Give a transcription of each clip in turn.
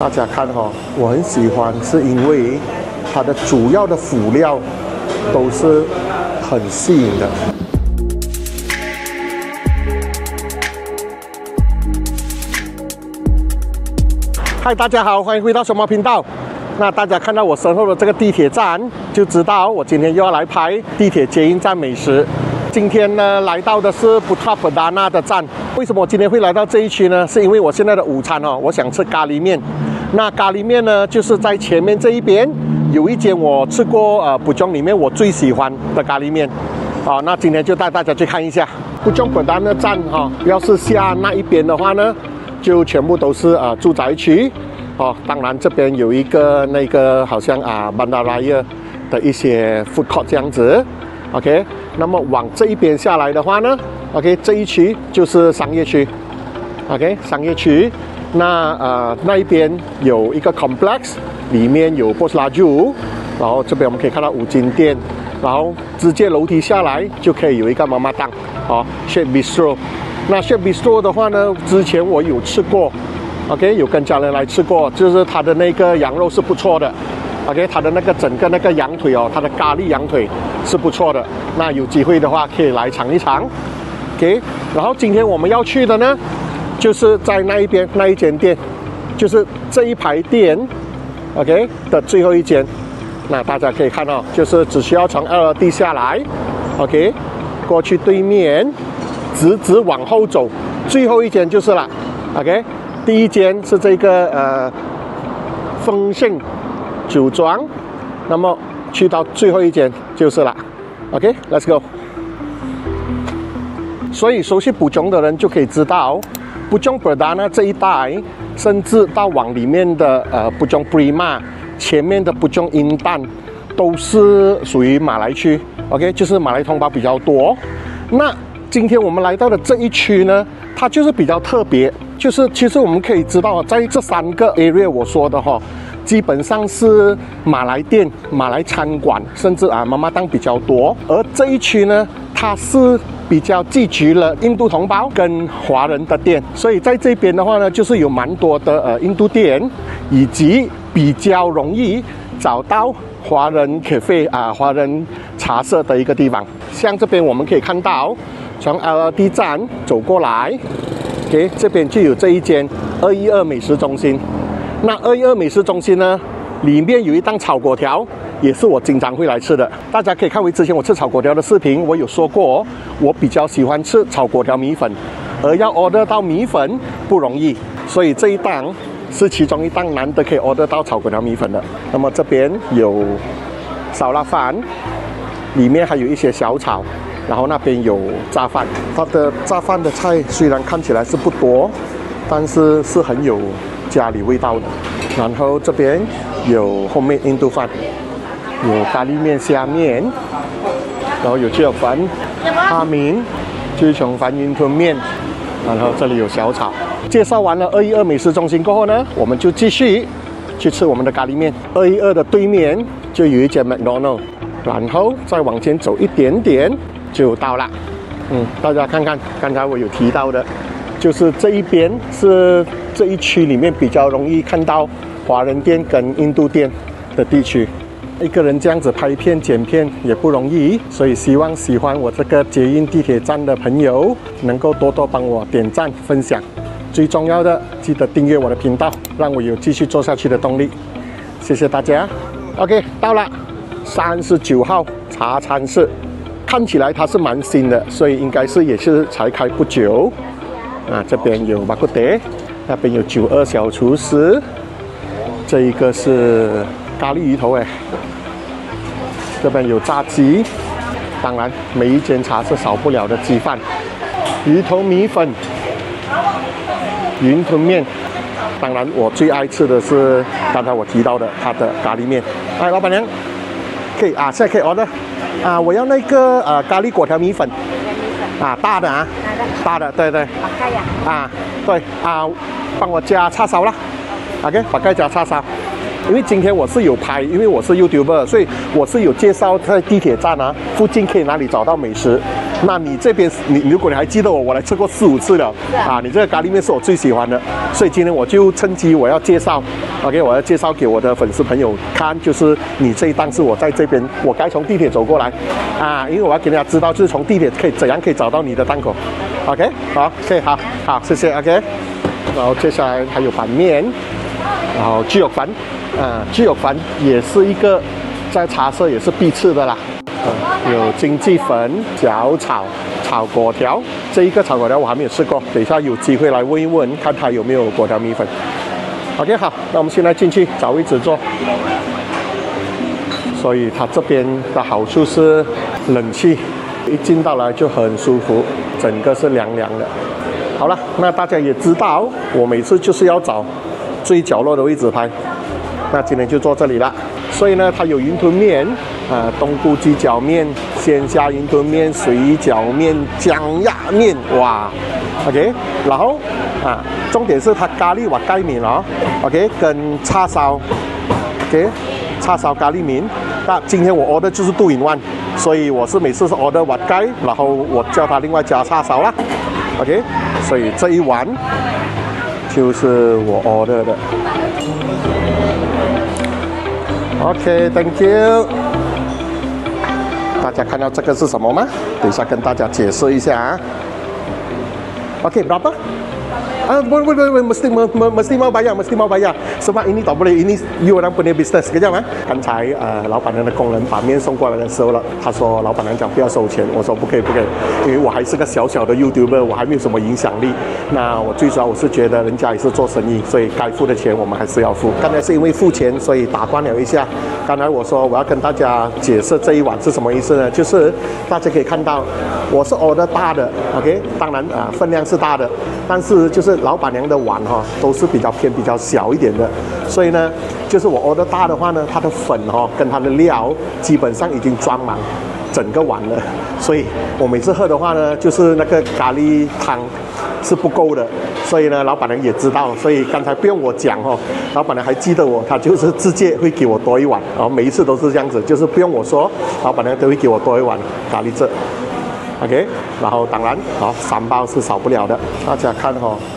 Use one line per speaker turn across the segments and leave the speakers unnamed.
大家看哈、我很喜欢，是因为它的主要的辅料都是很吸引的。嗨，大家好，欢迎回到熊猫频道。那大家看到我身后的这个地铁站，就知道我今天又要来拍地铁捷运站美食。今天呢，来到的是Putra Perdana的站。为什么我今天会来到这一区呢？是因为我现在的午餐哦，我想吃咖喱面。那咖喱面呢，就是在前面这一边有一间我吃过Puchong里面我最喜欢的咖喱面。好，那今天就带大家去看一下Puchong Perdana站哈。要是下那一边的话呢，就全部都是住宅区。哦，当然这边有一个那个好像Bandaraya 的一些 food court 这样子。OK， 那么往这一边下来的话呢 ，OK， 这一区就是商业区。OK， 商业区。那一边有一个 complex， 里面有 Pos Laju， 然后这边我们可以看到五金店，然后直接楼梯下来就可以有一个妈妈档，Chef Bistro。那 Chef Bistro 的话呢，之前我有吃过 ，OK， 有跟家人来吃过，就是它的那个羊肉是不错的 ，OK， 它的那个整个那个羊腿哦，它的咖喱羊腿是不错的。那有机会的话可以来尝一尝 ，OK。然后今天我们要去的呢，就是在那一边那一间店，就是这一排店 ，OK 的最后一间。那大家可以看到，就是只需要从2D下来 ，OK， 过去对面，直往后走，最后一间就是了 ，OK。第一间是这个丰盛酒庄，那么去到最后一间就是了 ，OK，Let's go。所以熟悉Puchong的人就可以知道，Puchong Perdana这一带，甚至到往里面的Puchong Prima 前面的Puchong Intan，都是属于马来区 ，OK， 就是马来同胞比较多。那今天我们来到的这一区呢，它就是比较特别，就是其实我们可以知道，在这3个 area 我说的哈，基本上是马来店、马来餐馆，甚至妈妈档比较多。而这一区呢，它是比较聚集了印度同胞跟华人的店，所以在这边的话呢，就是有蛮多的印度店，以及比较容易找到华人cafe华人茶社的一个地方。像这边我们可以看到，从 LRT 站走过来 ，OK， 这边就有这一间212美食中心。那212美食中心呢，里面有一档炒粿条，也是我经常会来吃的。大家可以看回之前我吃炒粿条的视频，我有说过，我比较喜欢吃炒粿条米粉，而要 order 到米粉不容易，所以这一档是其中一档难得可以 order 到炒粿条米粉的。那么这边有烧腊饭，里面还有一些小炒，然后那边有炸饭。它的炸饭的菜虽然看起来是不多，但是是很有家里味道的。然后这边有后面印度饭，有咖喱面、虾面，然后有芥粉、哈明、鸡琼饭、云吞面，然后这里有小炒。介绍完了212美食中心过后呢，我们就继续去吃我们的咖喱面。212的对面就有一间 McDonald， 然后再往前走一点点就到了。大家看看，刚才我有提到的，就是这一边是这一区里面比较容易看到华人店跟印度店的地区。一个人这样子拍片剪片也不容易，所以希望喜欢我这个捷运地铁站的朋友能够多多帮我点赞分享。最重要的，记得订阅我的频道，让我有继续做下去的动力。谢谢大家。OK， 到了39号茶餐室，看起来它是蛮新的，所以应该是也是才开不久。这边有巴古德，那边有92小厨师，这一个是咖喱鱼头这边有炸鸡，当然每一间茶是少不了的鸡饭、鱼头米粉、云吞面，当然我最爱吃的是刚才我提到的它的咖喱面。哎，老板娘，可以现在可以 order 我要那个咖喱粿条米粉大的大的，对对对帮我加叉烧啦 ，OK， 把盖加叉烧。因为今天我是有拍，因为我是 YouTuber， 所以我是有介绍在地铁站附近可以哪里找到美食。那你这边如果你还记得我来吃过4、5次了啊，你这个咖喱面是我最喜欢的，所以今天我就趁机我要介绍 ，OK， 我要介绍给我的粉丝朋友看，就是你这一档是我在这边，我该从地铁走过来啊，因为我要给大家知道，就是从地铁怎样可以找到你的档口 ，OK， 好，OK， 好，谢谢 ，OK， 然后接下来还有板面，然后猪肉饭，猪肉饭也是一个在茶社也是必吃的啦。有经济粉、小炒、炒粿条，这一个炒粿条我还没有吃过，等一下有机会来问一问，看他有没有粿条米粉。OK， 好，那我们现在进去找位置坐。所以它这边的好处是冷气，一进到来就很舒服，整个是凉凉的。好了，那大家也知道，我每次就是要找最角落的位置拍，那今天就坐这里了。所以呢，它有云吞面。冬菇鸡脚面、鲜虾云吞面、水饺面、姜鸭面，哇 ，OK， 然后重点是它咖喱瓦盖面哦 ，OK， 跟叉烧 ，OK， 叉烧咖喱面。那今天我 order 就是2 in 1，所以我是每次是 order 瓦盖，然后我叫他另外加叉烧啦 ，OK， 所以这一碗就是我 order 的。OK，Thank you。大家看到这个是什么吗？等一下跟大家解释一下啊。OK， berapa？ mesti mau bayar. Sebab ini tak boleh, ini you orang punya business， kejap啊。刚才老板娘的工人把面送过来的时候了，他说老板娘讲不要收钱，我说不可以，因为我还是个小小的 YouTuber， 我还没有什么影响力。那我最主要我是觉得人家也是做生意，所以该付的钱我们还是要付。刚才是因为付钱，所以打断了一下。刚才我说我要跟大家解释这一碗是什么意思呢？就是大家可以看到，我是 order 大的 ，OK， 当然分量是大的，但是就是老板娘的碗都是比较小一点的，所以呢，就是我 order 大的话呢，它的粉跟它的料基本上已经装满整个碗了，所以我每次喝的话呢，就是那个咖喱汤是不够的，所以呢，老板娘也知道，所以刚才不用我讲老板娘还记得我，她就是直接会给我多一碗，然后每一次都是这样子，就是不用我说，老板娘都会给我多一碗咖喱汁。OK， 然后当然3包是少不了的。大家看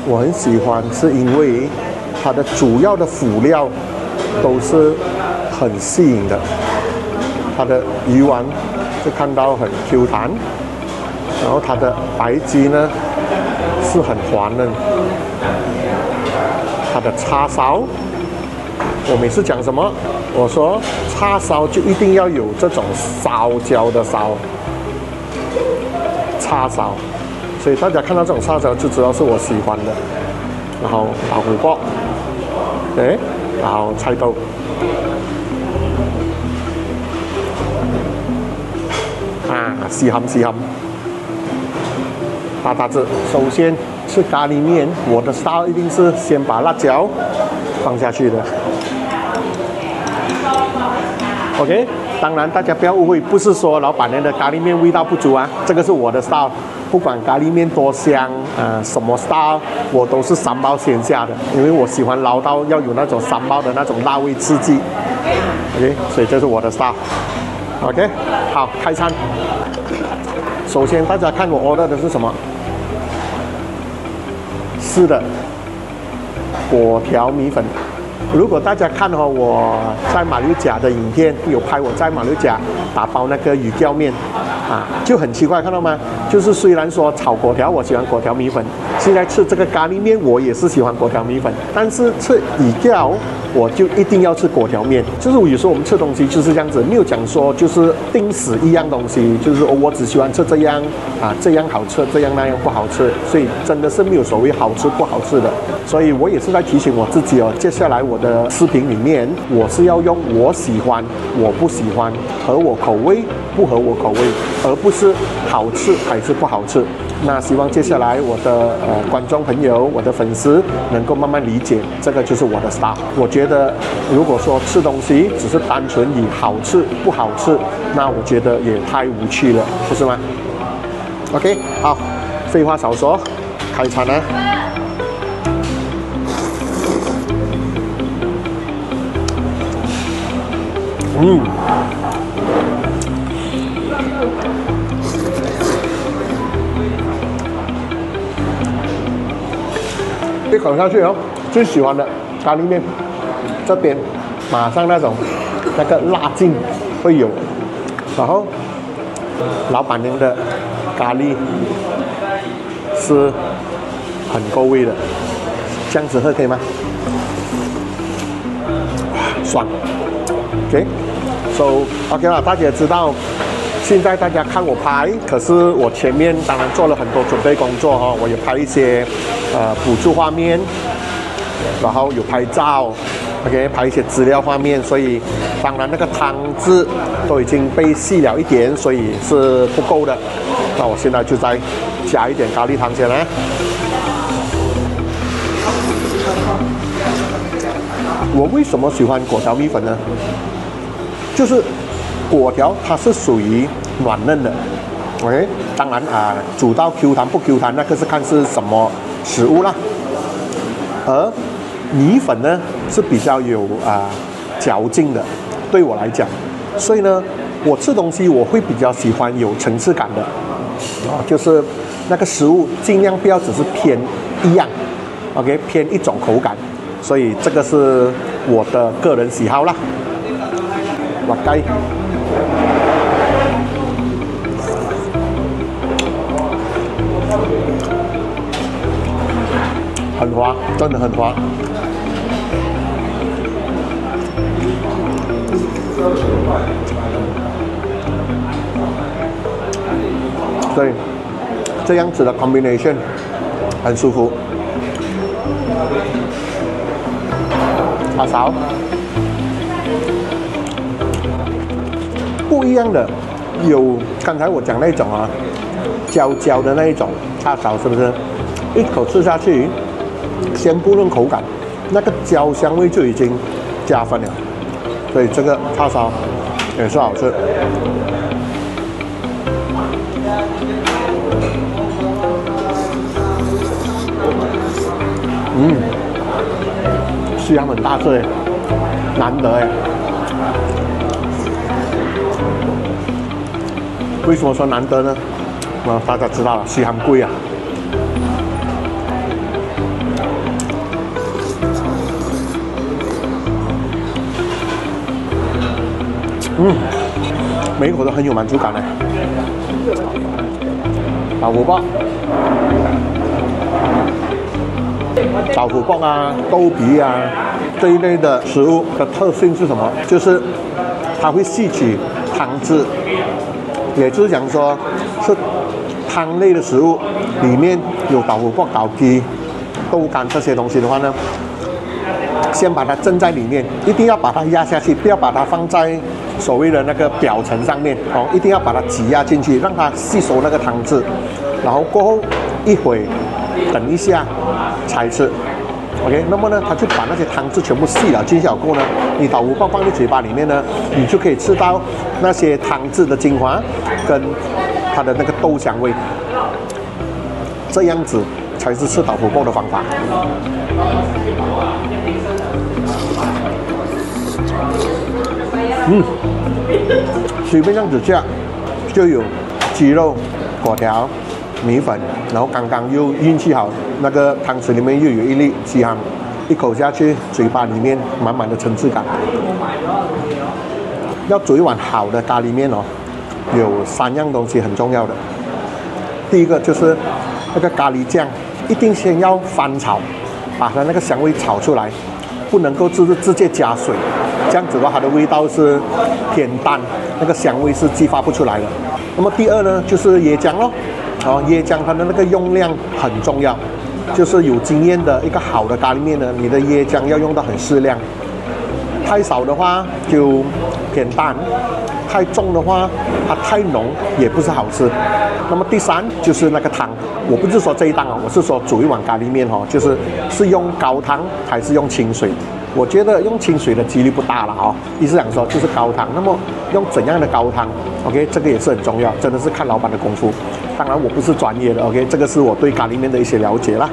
我很喜欢，是因为它的主要的辅料都是很细颖的。它的鱼丸就看到很 Q 弹，然后它的白鸡呢是很滑嫩。它的叉烧，我每次讲什么，我说叉烧就一定要有这种烧焦的烧。叉烧，所以大家看到这种叉烧就知道是我喜欢的。然后老虎脯，对，然后菜豆，稀罕，大致。首先吃咖喱面，我的 style 一定是先把辣椒放下去的。OK。当然，大家不要误会，不是说老板娘的咖喱面味道不足啊，这个是我的 style。不管咖喱面多香，什么 style， 我都是3包先下的，因为我喜欢捞到要有那种3包的那种辣味刺激。OK， 所以这是我的 style。OK， 好，开餐。首先大家看我 order 的是什么？是的，粿条米粉。如果大家看我在马六甲的影片，有拍我在马六甲打包那个鱼饺面就很奇怪，看到吗？就是虽然说炒粿条我喜欢粿条米粉，现在吃这个咖喱面我也是喜欢粿条米粉，但是吃鱼饺我就一定要吃粿条面。就是有时候我们吃东西就是这样子，没有讲说就是定死一样东西，就是我只喜欢吃这样这样好吃，这样那样不好吃，所以真的是没有所谓好吃不好吃的。所以我也是在提醒我自己接下来我的视频里面，我是要用我喜欢、我不喜欢、合我口味、不合我口味，而不是好吃还是不好吃。那希望接下来我的观众朋友、我的粉丝能够慢慢理解，这个就是我的 style。我觉得如果说吃东西只是单纯以好吃不好吃，那我觉得也太无趣了，不是吗 ？OK， 好，废话少说，开餐啊！一口下去哦，最喜欢的咖喱面，这边马上那种那个辣劲会有，然后老板娘的咖喱是很够味的，这样子喝可以吗？爽 ，OK，so OK 了，大家知道。现在大家看我拍，可是我前面当然做了很多准备工作哈，我有拍一些辅助画面，然后有拍照 ，OK， 拍一些资料画面，所以当然那个汤汁都已经被细了一点，所以是不够的。那我现在就再加一点咖喱汤先来。我为什么喜欢果条米粉呢？就是果条它是属于软嫩的 ，OK， 当然煮到 Q 弹不 Q 弹，那个是看是什么食物啦。而米粉呢是比较有嚼劲的，对我来讲，所以呢，我吃东西我会比较喜欢有层次感的，就是那个食物尽量不要只是偏一样 ，OK， 偏一种口感，所以这个是我的个人喜好啦。滑雞。很滑，真的很滑。对，这样子的 combination 很舒服。叉烧不一样的，有刚才我讲那种焦焦的那一种叉烧，是不是？一口吃下去，先不论口感，那个焦香味就已经加分了。所以这个叉烧也是好吃。西洋很大只，难得哎。为什么说难得呢？大家知道了，西洋贵啊。每一口都很有满足感的。豆腐卜。豆腐卜豆皮这一类的食物的特性是什么？就是它会吸取汤汁，也就是讲说，是汤类的食物里面有豆腐卜、豆皮、豆干这些东西的话呢，先把它蒸在里面，一定要把它压下去，不要把它放在所谓的那个表层上面一定要把它挤压进去，让它吸收那个汤汁，然后过后一会等一下才吃。OK， 那么呢，它就把那些汤汁全部吸了进去过后呢，你豆腐卜放在嘴巴里面呢，你就可以吃到那些汤汁的精华跟它的那个豆香味，这样子才是吃豆腐卜的方法。随便这样子下就有鸡肉、果条、米粉，然后刚刚又运气好，那个汤匙里面又有一粒鸡汤，一口下去，嘴巴里面满满的层次感。要煮一碗好的咖喱面有3样东西很重要的。第一个就是那个咖喱酱，一定先要翻炒，把它那个香味炒出来，不能够直接加水，这样子的话它的味道是偏淡，那个香味是激发不出来的。那么第二呢，就是椰浆咯。椰浆它的那个用量很重要，就是有经验的一个好的咖喱面呢，你的椰浆要用到很适量，太少的话就偏淡，太重的话它太浓也不是好吃。那么第3就是那个汤，我不是说这一档我是说煮一碗咖喱面是用高汤还是用清水？我觉得用清水的几率不大了意思讲说就是高汤。那么用怎样的高汤 ？OK， 这个也是很重要，真的是看老板的功夫。当然我不是专业的 ，OK， 这个是我对咖喱面的一些了解啦。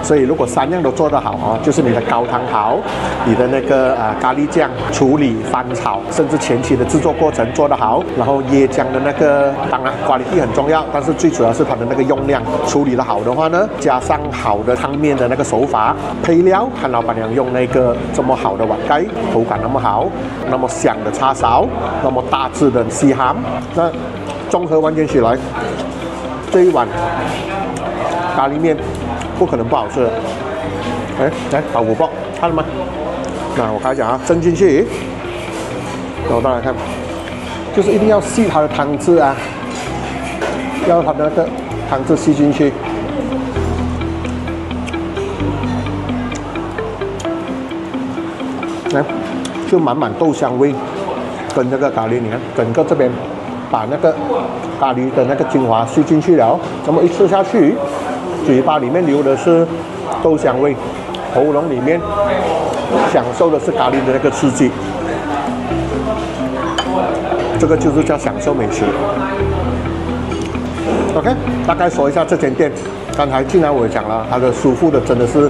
所以如果3样都做得好哦，就是你的高汤好，你的那个咖喱酱处理翻炒，甚至前期的制作过程做得好，然后椰浆的那个当然quality很重要，但是最主要是它的那个用量处理得好的话呢，加上好的汤面的那个手法，配料看老板娘用那个这么好的碗盖，口感那么好，那么香的叉烧，那么大致的西ham，那综合完全起来，这一碗咖喱面不可能不好吃的。哎，来把五包看了吗？那我开始啊，蒸进去，然后大家看，就是一定要吸它的汤汁啊，要它的那个汤汁吸进去。来，就满满豆香味，跟这个咖喱，你看整个这边把那个咖喱的那个精华吸进去了，那么一吃下去，嘴巴里面流的是豆香味，喉咙里面享受的是咖喱的那个刺激，这个就是叫享受美食。OK， 大概说一下这间店，刚才进来我也讲了，它的舒服的真的是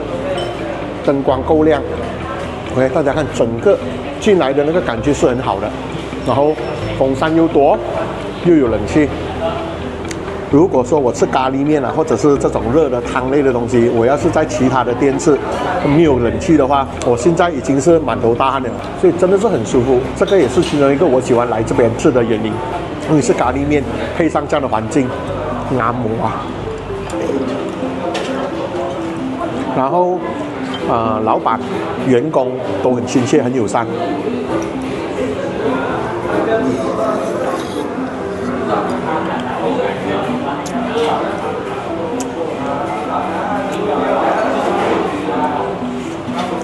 灯光够亮。OK， 大家看整个进来的那个感觉是很好的，然后风扇又多，又有冷气。如果说我吃咖喱面啊，或者是这种热的汤类的东西，我要是在其他的店吃没有冷气的话，我现在已经是满头大汗了，所以真的是很舒服。这个也是其中一个我喜欢来这边吃的原因，因为是咖喱面配上这样的环境，按摩啊，然后老板、员工都很亲切、很友善。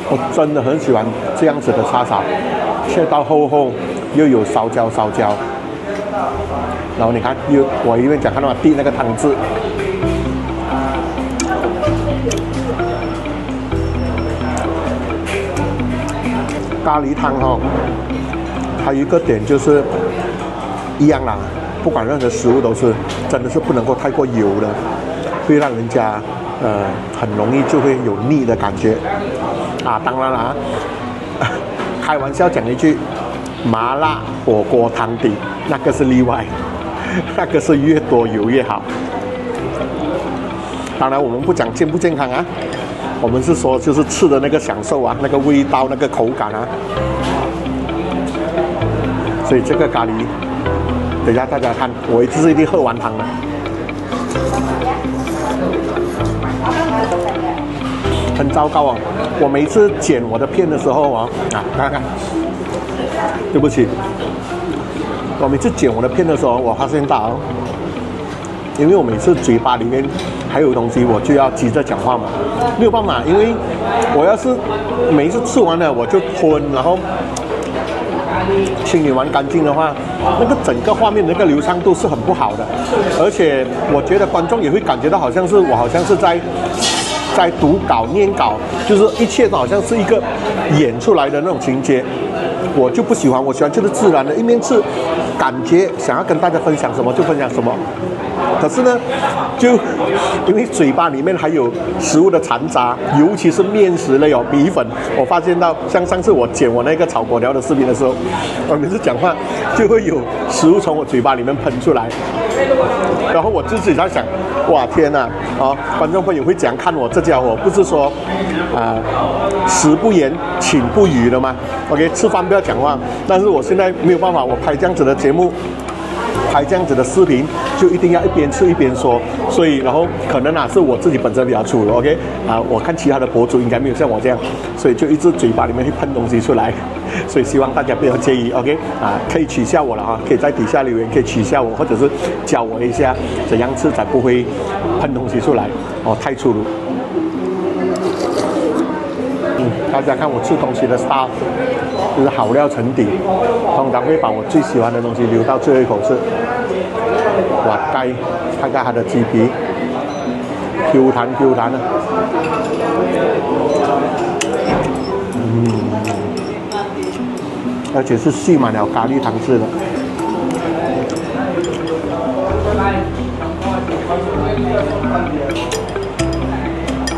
我真的很喜欢这样子的叉烧，切到厚厚，又有烧焦，然后你看，我一边讲看到滴那个汤汁。咖喱汤哦，还有一个点就是一样啦，不管任何食物都是，真的是不能够太过油的，会让人家很容易就会有腻的感觉啊。当然啦，开玩笑讲一句，麻辣火锅汤底那个是例外，那个是越多油越好。当然我们不讲健不健康啊。我们是说，就是吃的那个享受啊，那个味道，那个口感啊。所以这个咖喱，等一下大家看，我一定喝完汤的。很糟糕哦！我每次剪我的片的时候哦，看看，对不起，我每次剪我的片的时候，我发现到，因为我每次嘴巴里面还有东西，我就要急着讲话嘛，没有办法，因为我要是每一次吃完了我就吞，然后清理完干净的话，那个整个画面的那个流畅度是很不好的，而且我觉得观众也会感觉到好像是在读稿念稿，就是一切都好像是一个演出来的那种情节，我就不喜欢，我喜欢就是自然的，一面吃，感觉想要跟大家分享什么就分享什么。可是呢，就因为嘴巴里面还有食物的残渣，尤其是面食类哦，米粉，我发现到像上次我剪我那个炒粿条的视频的时候，我每次讲话就会有食物从我嘴巴里面喷出来，然后我自己在想，哇天哪，观众朋友会怎样看我这家伙？不是说食不言，寝不语的吗 ？OK， 吃饭不要讲话，但是我现在没有办法，我拍这样子的节目。拍这样子的视频就一定要一边吃一边说，所以然后可能是我自己本身比较粗了 ，OK 我看其他的博主应该没有像我这样，所以就一直嘴巴里面会喷东西出来，所以希望大家不要介意 ，OK 可以取笑我了哈，可以在底下留言可以取笑我，或者是教我一下怎样吃才不会喷东西出来太粗鲁。大家看我吃东西的 style， 就是好料沉底，通常会把我最喜欢的东西留到最后一口吃。哇，看看它的鸡皮，Q 弹的，而且是吸满了咖喱汤汁的。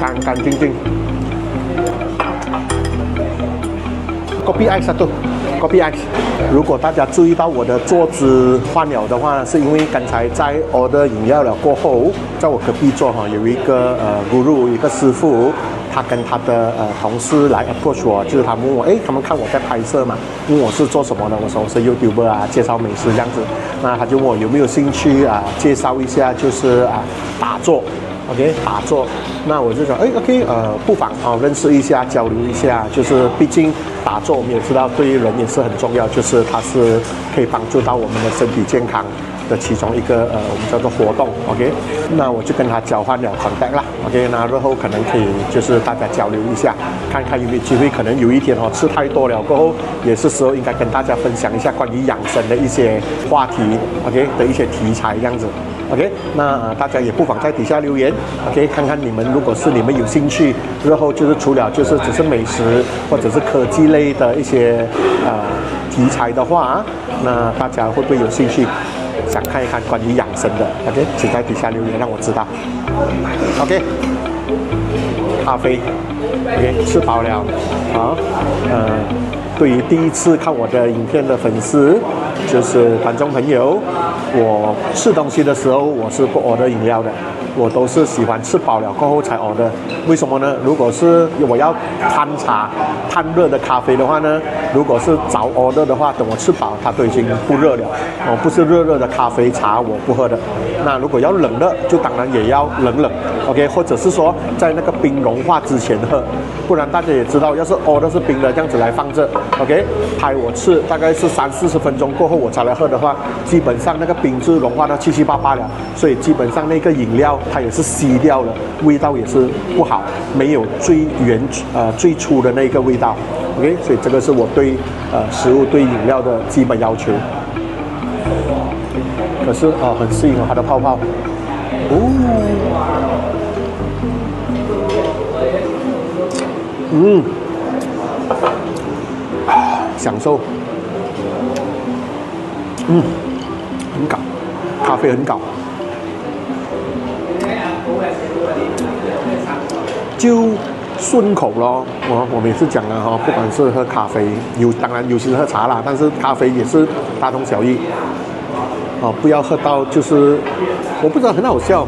干净净。Kopi ais satu，Kopi ais。如果大家注意到我的桌子换了的话，是因为刚才在 order 饮料了过后，在我隔壁桌哈有一个guru 一个师傅，他跟他的同事来 approach 我，就是他问我，他们看我在拍摄嘛，问我是做什么的，我说我是 YouTuber 啊，介绍美食这样子。那他就问我有没有兴趣介绍一下，就是打坐。OK， 打坐，那我就说，OK， 不妨认识一下，交流一下，就是毕竟打坐我们也知道对人也是很重要，就是它是可以帮助到我们的身体健康的其中一个我们叫做活动 ，OK， 那我就跟他交换了 contact 啦 ，OK， 那日后可能可以就是大家交流一下，看看有没有机会，可能有一天吃太多了过后，也是时候应该跟大家分享一下关于养生的一些话题 ，OK 的一些题材这样子。OK， 那大家也不妨在底下留言 ，OK， 看看你们如果是你们有兴趣，日后就是除了就是只是美食或者是科技类的一些题材的话，那大家会不会有兴趣想看一看关于养生的 ？OK， 请在底下留言让我知道。OK， 咖啡 ，OK， 吃饱了，好，对于第一次看我的影片的粉丝，就是观众朋友，我吃东西的时候我是不 order 饮料的，我都是喜欢吃饱了过后才 order。为什么呢？如果是我要摊茶、摊热的咖啡的话呢，如果是早 order 的话，等我吃饱它都已经不热了。不是热的咖啡茶我不喝的。那如果要冷的，就当然也要冷 ，OK， 或者是说在那个冰融化之前喝，不然大家也知道，要是 order 是冰的这样子来放着。OK， 拍我吃大概是30-40分钟过后我才来喝的话，基本上那个冰是融化到7-8八了，所以基本上那个饮料它也是吸掉了，味道也是不好，没有最初的那个味道。OK， 所以这个是我对食物对饮料的基本要求。可是很适应它的泡泡。享受，很搞，咖啡很搞，就顺口咯。我每次讲了不管是喝咖啡，当然尤其是喝茶啦，但是咖啡也是大同小异。不要喝到就是我不知道很好笑。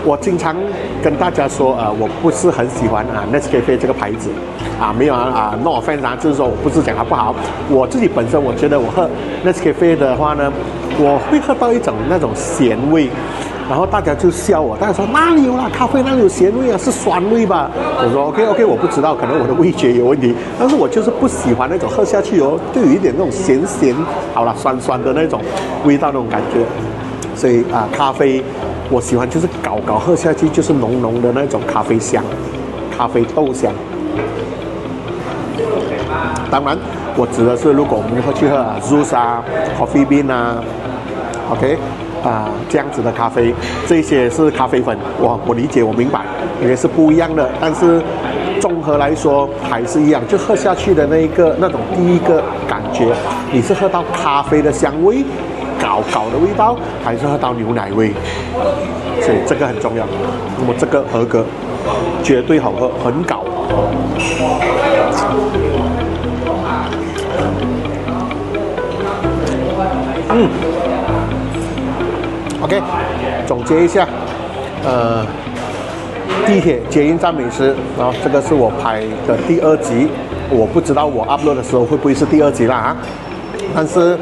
我经常跟大家说，我不是很喜欢Nescafe 这个牌子，没有no offense，就是说我不是讲它不好，我自己本身我觉得我喝 Nescafe 的话呢，我会喝到一种那种咸味，然后大家就笑我，大家说哪里有啦，咖啡哪里有咸味啊，是酸味吧？我说 OK， 我不知道，可能我的味觉有问题，但是我就是不喜欢那种喝下去就有一点那种咸，好了酸的那种味道那种感觉，所以咖啡。我喜欢就是搞喝下去就是浓的那种咖啡香，咖啡豆香。当然，我指的是如果我们会去喝Zeus Coffee Bean OK 这样子的咖啡，这些是咖啡粉，我理解我明白，也是不一样的，但是综合来说还是一样，就喝下去的那种第一个感觉，你是喝到咖啡的香味。搞的味道，还是喝到牛奶味，所以这个很重要。那么这个合格，绝对好喝，很搞。OK， 总结一下，地铁捷运站美食，这个是我拍的第2集，我不知道我 upload 的时候会不会是第2集啦但是。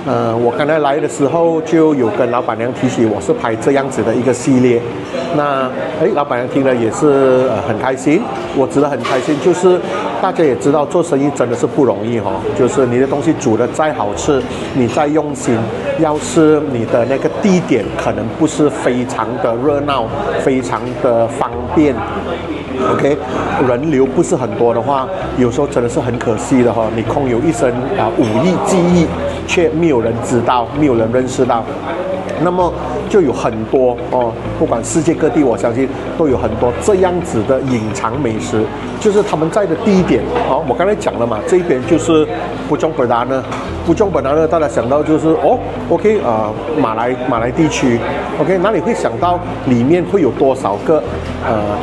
我刚才来的时候就有跟老板娘提起我是拍这样子的一个系列，那老板娘听了也是很开心，我知道很开心，就是大家也知道做生意真的是不容易就是你的东西煮得再好吃，你再用心，要是你的那个地点可能不是非常的热闹，非常的方便。OK， 人流不是很多的话，有时候真的是很可惜的你空有一身武艺技艺，却没有人知道，没有人认识到。那么就有很多哦，不管世界各地，我相信都有很多这样子的隐藏美食，就是他们在的地点哦。我刚才讲了嘛，这边就是Puchong Perdana，Puchong Perdana大家想到就是哦 ，OK 马来地区 ，OK 哪里会想到里面会有多少个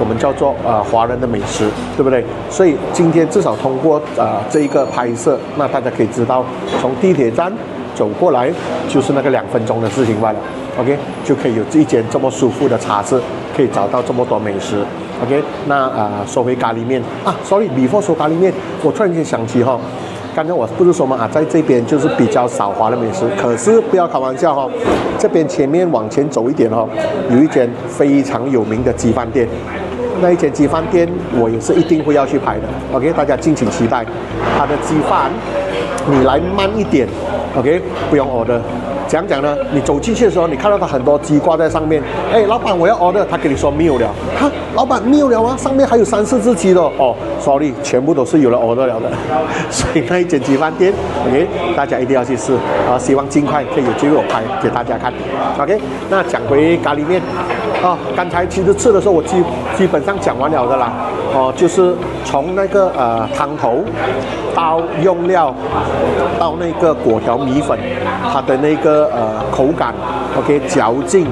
我们叫做华人的美食，对不对？所以今天至少通过这一个拍摄，那大家可以知道从地铁站走过来就是那个2分钟的事情罢了。OK， 就可以有一间这么舒服的茶室，可以找到这么多美食。OK， 那说回咖喱面啊 ，Sorry，before 说咖喱面，我突然间想起刚才我不是说嘛在这边就是比较少华的美食，可是不要开玩笑这边前面往前走一点有一间非常有名的鸡饭店。那一间鸡饭店我也是一定会要去拍的 ，OK， 大家敬请期待。它的鸡饭你来慢一点 ，OK， 不用 order。讲讲呢？你走进去的时候，你看到它很多鸡挂在上面，哎，老板我要 order， 他跟你说没有了，哈，老板没有了啊，上面还有3、4只鸡的哦 ，sorry， 全部都是有了 order 了的。所以那一间鸡饭店 ，OK， 大家一定要去试希望尽快可以有机会我拍给大家看 ，OK。那讲回咖喱面刚才其实吃的时候我基本上讲完了的啦，就是从那个汤头到用料到那个果条米粉，它的那个口感 ，OK 嚼劲，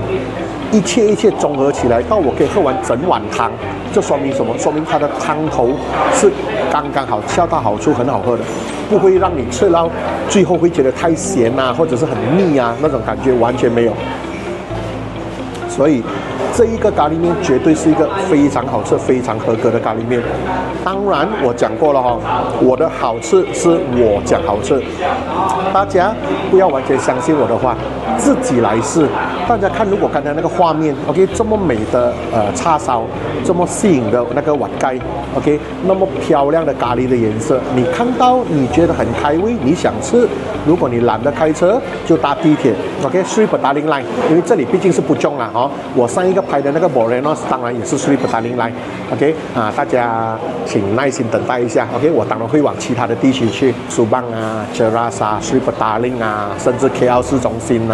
一切综合起来，到我可以喝完整碗汤，这说明什么？说明它的汤头是刚刚好，恰到好处，很好喝的，不会让你吃到最后会觉得太咸啊，或者是很腻啊那种感觉，完全没有。所以这一个咖喱面绝对是一个非常好吃、非常合格的咖喱面。当然，我讲过了我的好吃是我讲好吃，大家不要完全相信我的话，自己来试。大家看，如果刚才那个画面 ，OK， 这么美的叉烧，这么吸引的那个碗盖 ，OK， 那么漂亮的咖喱的颜色，你看到你觉得很开胃，你想吃。如果你懒得开车，就搭地铁 ，OK， Sri Petaling Line， 因为这里毕竟是Puchong啦我上一个拍的那个 Morenos 当然也是 Sri Petaling Line，OK， 大家请耐心等待一下 ，OK， 我当然会往其他的地区去，Subang Cheras Sri Petaling甚至 KL 市中心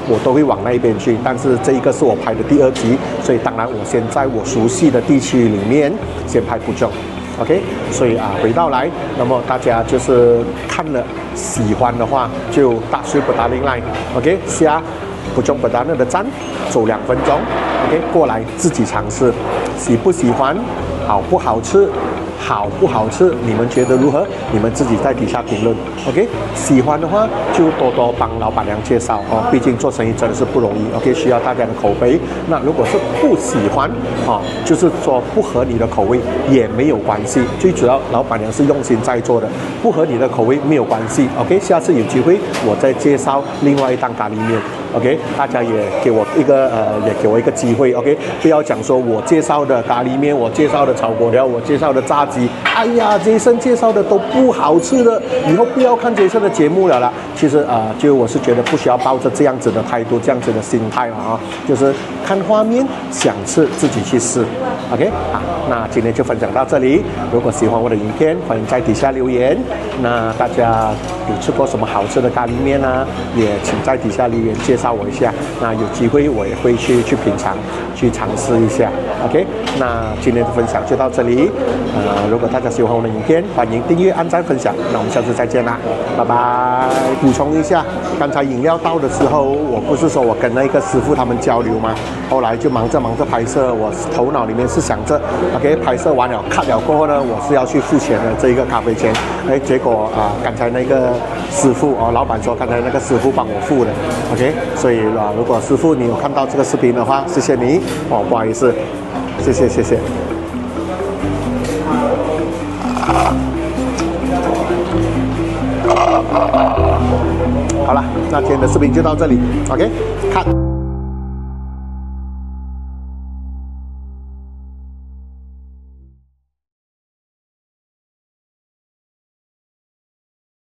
我都会往那边去。但是这一个是我拍的第2集，所以当然我先在我熟悉的地区里面先拍Puchong。OK， 所以回到来，那么大家就是看了喜欢的话，就搭Sri Petaling Line，OK， 下Puchong Perdana的站，走2分钟 ，OK， 过来自己尝试，喜不喜欢，好不好吃，好不好吃，你们觉得如何？你们自己在底下评论 ，OK， 喜欢的话就多多帮老板娘介绍毕竟做生意真的是不容易 ，OK， 需要大家的口碑。那如果是不喜欢就是说不合你的口味也没有关系，最主要老板娘是用心在做的，不合你的口味没有关系 ，OK， 下次有机会我再介绍另外一档咖喱面。OK， 大家也给我一个机会 ，OK， 不要讲说我介绍的咖喱面，我介绍的炒粿条，我介绍的炸鸡，哎呀，Jason介绍的都不好吃的，以后不要看Jason的节目了啦。其实就我是觉得不需要抱着这样子的态度，这样子的心态就是看画面，想吃自己去试 ，OK， 好，那今天就分享到这里。如果喜欢我的影片，欢迎在底下留言。那大家有吃过什么好吃的咖喱面也请在底下留言介绍我一下，那有机会我也会去品尝，去尝试一下 ，OK。那今天的分享就到这里，如果大家喜欢我的影片，欢迎订阅、按赞、分享。那我们下次再见啦，拜拜。补充一下，刚才饮料到的时候，我不是说我跟那个师傅他们交流吗？后来就忙着拍摄，我头脑里面是想着 ，OK， 拍摄完了、cut 了过后呢，我是要去付钱的这一个咖啡钱。结果刚才那个师傅老板说刚才那个师傅帮我付的 ，OK。所以如果师傅你有看到这个视频的话，谢谢你不好意思，谢谢。好了，那今天的视频就到这里 ，OK， 看。